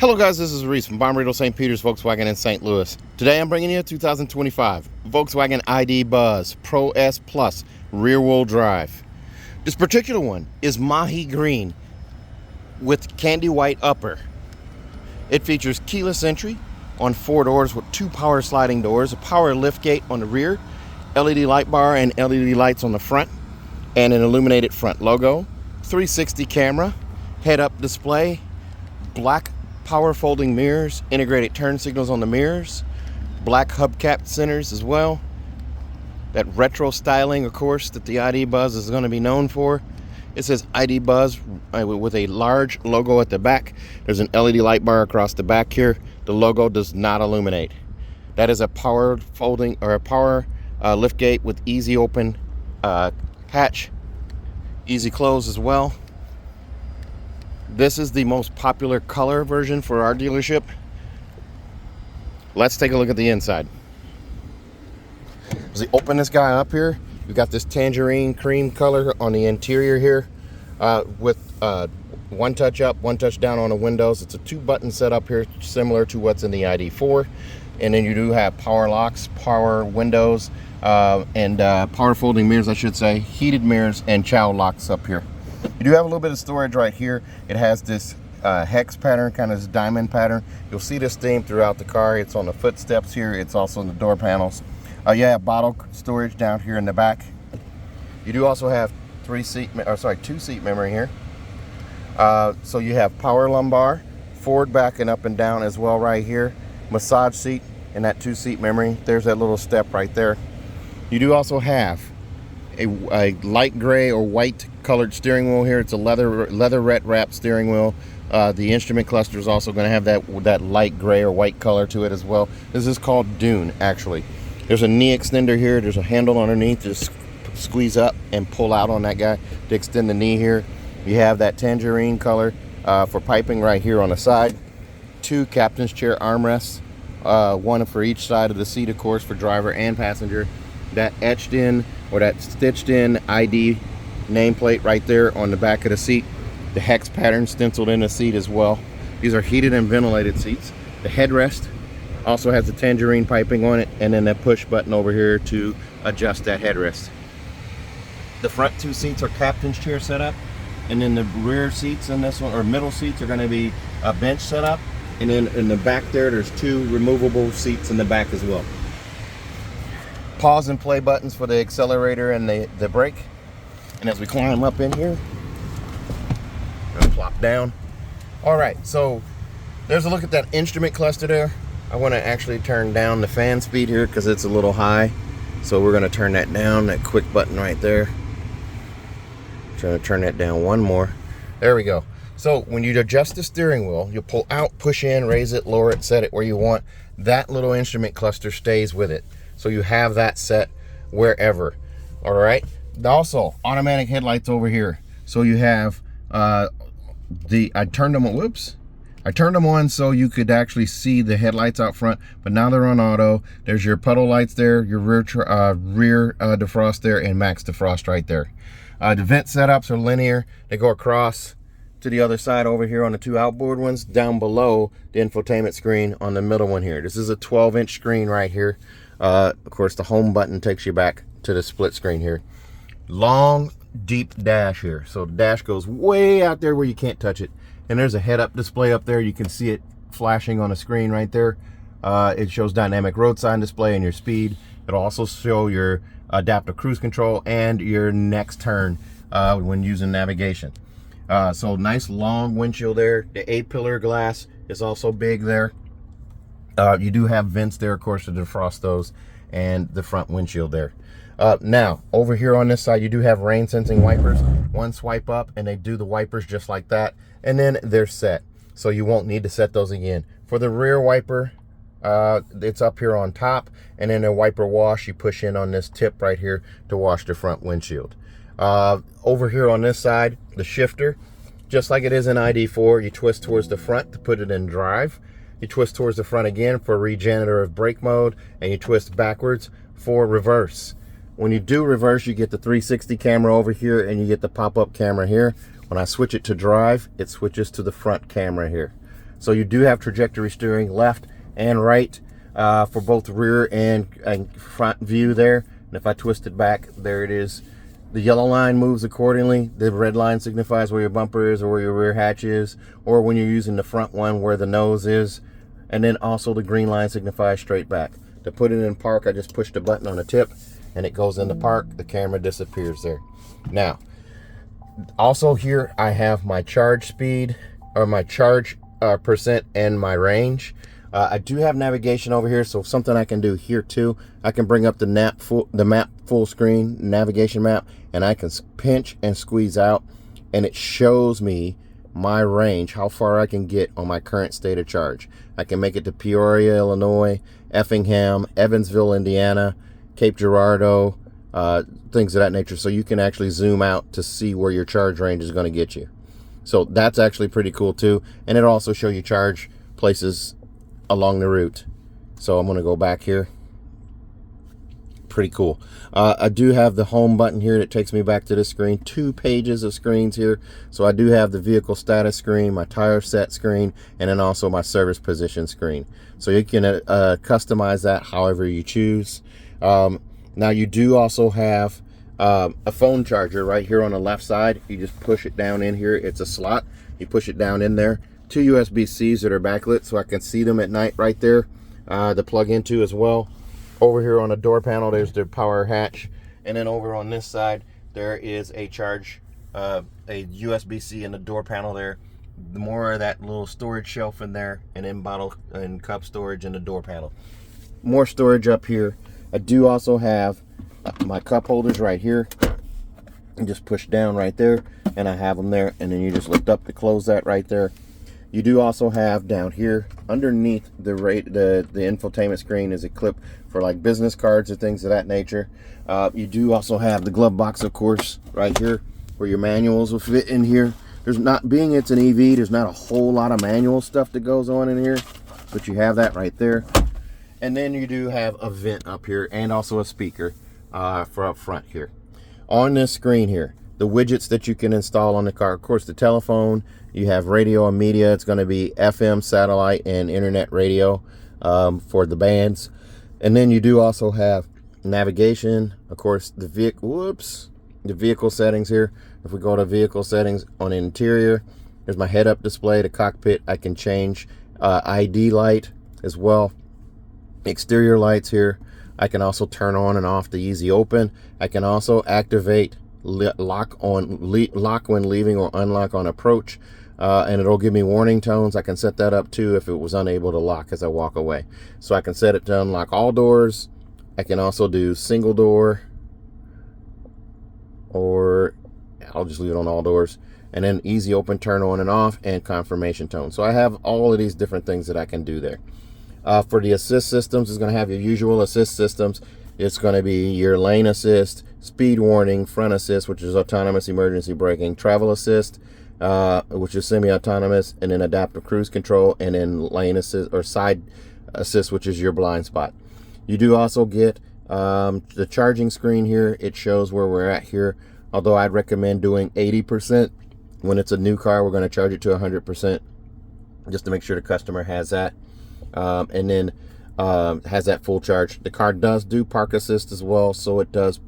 Hello guys, this is Reese from Bomberito St. Peter's Volkswagen in St. Louis. Today I'm bringing you a 2025 Volkswagen ID.Buzz Pro S Plus rear wheel drive. This particular one is Mahi green with candy white upper. It features keyless entry on 4 doors with 2 power sliding doors, a power lift gate on the rear, LED light bar and LED lights on the front, and an illuminated front logo, 360 camera, head-up display, black power folding mirrors, integrated turn signals on the mirrors, black hubcap centers as well. That retro styling, of course, that the ID.Buzz is going to be known for. It says ID.Buzz with a large logo at the back. There's an LED light bar across the back here. The logo does not illuminate. That is a power folding or a power lift gate with easy open hatch, easy close as well. This is the most popular color version for our dealership. Let's take a look at the inside. As we open this guy up here, we've got this tangerine cream color on the interior here with one touch up, one touch down on the windows. It's a 2-button setup here, similar to what's in the ID.4. And then you do have power locks, power windows, and power folding mirrors, I should say, heated mirrors and child locks up here. You do have a little bit of storage right here. It has this hex pattern, kind of this diamond pattern. You'll see this theme throughout the car. It's on the footsteps here. It's also in the door panels. You have bottle storage down here in the back. You do also have 2-seat memory here. So you have power lumbar, forward, back, and up and down as well right here. Massage seat and that 2-seat memory. There's that little step right there. You do also have a light gray or white colored steering wheel here. It's a leatherette wrapped steering wheel. The instrument cluster is also going to have that light gray or white color to it as well. This is called Dune, actually. There's a knee extender here. There's a handle underneath to squeeze up and pull out on that guy to extend the knee here. You have that tangerine color for piping right here on the side. 2 captain's chair armrests, one for each side of the seat, of course, for driver and passenger. That etched in or that stitched in ID nameplate right there on the back of the seat. The hex pattern stenciled in the seat as well. These are heated and ventilated seats. The headrest also has the tangerine piping on it, and then that push button over here to adjust that headrest. The front 2 seats are captain's chair setup, and then the rear seats in this one, or middle seats, are going to be a bench setup. And then in the back there's 2 removable seats in the back as well. Pause and play buttons for the accelerator and the brake. And as we climb up in here, and plop down. All right, so there's a look at that instrument cluster there. I want to actually turn down the fan speed here because it's a little high. So we're going to turn that down, that quick button right there. Trying to turn that down one more. There we go. So when you adjust the steering wheel, you pull out, push in, raise it, lower it, set it where you want. That little instrument cluster stays with it. So you have that set wherever. All right. Also, automatic headlights over here. So you have I turned them on so you could actually see the headlights out front, but now they're on auto. There's your puddle lights there, your rear defrost there, and max defrost right there. The vent setups are linear. They go across to the other side over here on the 2 outboard ones, down below the infotainment screen on the middle one here. This is a 12-inch screen right here. Of course, the home button takes you back to the split screen here. Long, deep dash here. So the dash goes way out there where you can't touch it. And there's a head-up display up there. You can see it flashing on the screen right there. It shows dynamic road sign display and your speed. It'll also show your adaptive cruise control and your next turn when using navigation. So nice long windshield there. The A-pillar glass is also big there. You do have vents there, of course, to defrost those, and the front windshield there. Now, over here on this side, you do have rain sensing wipers. One swipe up, and they do the wipers just like that, and then they're set. So you won't need to set those again. For the rear wiper, it's up here on top, and then a wiper wash, you push in on this tip right here to wash the front windshield. Over here on this side, the shifter, just like it is in ID.4, you twist towards the front to put it in drive. You twist towards the front again for regenerative brake mode, and you twist backwards for reverse. When you do reverse, you get the 360 camera over here, and you get the pop-up camera here. When I switch it to drive, it switches to the front camera here. So you do have trajectory steering left and right for both rear and front view there. And if I twist it back, there it is. The yellow line moves accordingly. The red line signifies where your bumper is or where your rear hatch is, or when you're using the front one where the nose is. And then also the green line signifies straight back. To put it in park, I just push the button on the tip and it goes into park. The camera disappears there. Now, also here I have my charge speed, or my charge percent, and my range. I do have navigation over here, so something I can do here too. I can bring up the map full screen navigation map, and I can pinch and squeeze out, and it shows me my range, how far I can get on my current state of charge. I can make it to Peoria, Illinois, Effingham, Evansville, Indiana, Cape Girardeau, things of that nature. So you can actually zoom out to see where your charge range is going to get you. So that's actually pretty cool too. And it'll also show you charge places along the route. So I'm going to go back here. Pretty cool. I do have the home button here that takes me back to the screen. 2 pages of screens here. So I do have the vehicle status screen, my tire set screen, and then also my service position screen. So you can customize that however you choose. Now you do also have a phone charger right here on the left side. You just push it down in here. It's a slot. You push it down in there. 2 USB-Cs that are backlit, so I can see them at night right there to plug into as well. Over here on the door panel, there's the power hatch. And then over on this side, there is a USB-C in the door panel there. More of that little storage shelf in there, and then bottle and cup storage in the door panel. More storage up here. I do also have my cup holders right here. You just push down right there, and I have them there. And then you just lift up to close that right there. You do also have down here underneath the infotainment screen is a clip for like business cards or things of that nature. You do also have the glove box, of course, right here where your manuals will fit in here. There's not, being it's an EV, there's not a whole lot of manual stuff that goes on in here, but you have that right there. And then you do have a vent up here and also a speaker for up front here. On this screen here, the widgets that you can install on the car, of course, the telephone, you have radio and media. It's going to be FM, satellite, and internet radio for the bands. And then you do also have navigation, of course, the vehicle settings here. If we go to vehicle settings on the interior, there's my head-up display, the cockpit. I can change ID light as well. Exterior lights here. I can also turn on and off the easy open. I can also activate lock when leaving or unlock on approach, and it'll give me warning tones. I can set that up too if it was unable to lock as I walk away. So I can set it to unlock all doors. I can also do single door, or I'll just leave it on all doors, and then easy open, turn on and off, and confirmation tone. So I have all of these different things that I can do there. For the assist systems, it's going to have your usual assist systems. It's going to be your lane assist, speed warning, front assist, which is autonomous emergency braking, travel assist, which is semi-autonomous, and then adaptive cruise control, and then lane assist or side assist, which is your blind spot. You do also get the charging screen here. It shows where we're at here, although I'd recommend doing 80%. When it's a new car, we're going to charge it to 100% just to make sure the customer has that. And then has that full charge. The car does do park assist as well, so it does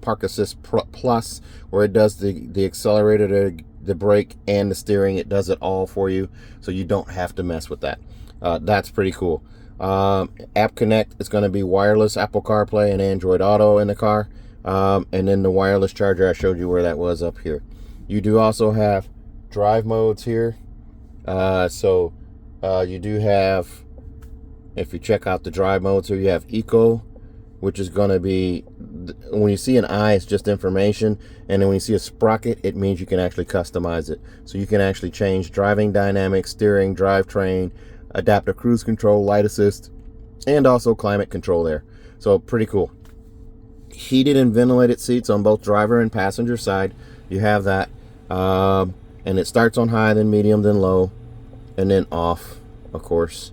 park assist plus, where it does the accelerator, the brake, and the steering. It does it all for you, so you don't have to mess with that. That's pretty cool. App Connect is going to be wireless Apple CarPlay and Android Auto in the car, and then the wireless charger, I showed you where that was up here. You do also have drive modes here, so you do have, if you check out the drive modes here, you have Eco, which is going to be, when you see an eye, it's just information, and then when you see a sprocket, it means you can actually customize it. So you can actually change driving dynamics, steering, drivetrain, adaptive cruise control, light assist, and also climate control there. So pretty cool. Heated and ventilated seats on both driver and passenger side. You have that, and it starts on high, then medium, then low, and then off, of course.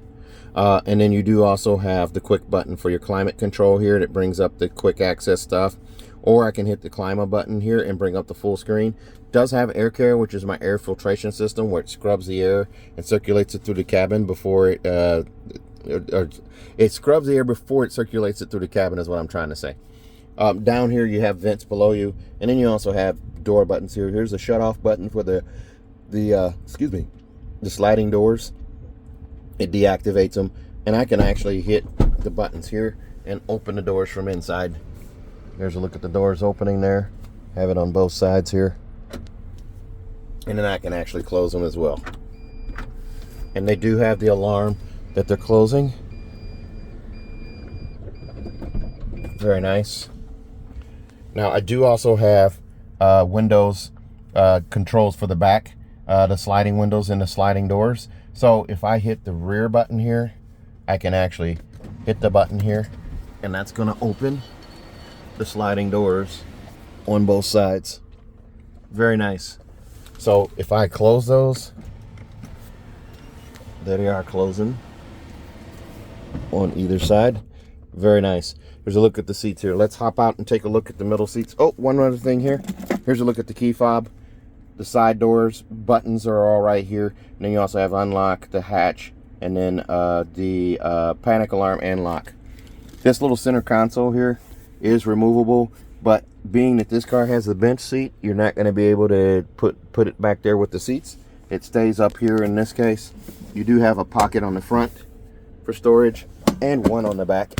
And then you do also have the quick button for your climate control here that brings up the quick access stuff, or I can hit the climb up button here and bring up the full screen. It does have air care, which is my air filtration system, where it scrubs the air and circulates it through the cabin before it scrubs the air before it circulates it through the cabin, is what I'm trying to say. Down here you have vents below you, and then you also have door buttons here. Here's the shut off button for the excuse me, the sliding doors. It deactivates them, and I can actually hit the buttons here and open the doors from inside. Here's a look at the doors opening there. Have it on both sides here, and then I can actually close them as well. And they do have the alarm that they're closing. Very nice. Now I do also have windows controls for the back, the sliding windows and the sliding doors. So if I hit the rear button here, I can actually hit the button here, and that's going to open the sliding doors on both sides. Very nice. So if I close those, there they are closing on either side. Very nice. Here's a look at the seats here. Let's hop out and take a look at the middle seats. Oh, one other thing here. Here's a look at the key fob. The side doors, buttons are all right here. And then you also have unlock, the hatch, and then the panic alarm and lock. This little center console here is removable, but being that this car has the bench seat, you're not going to be able to put it back there with the seats. It stays up here in this case. You do have a pocket on the front for storage and one on the back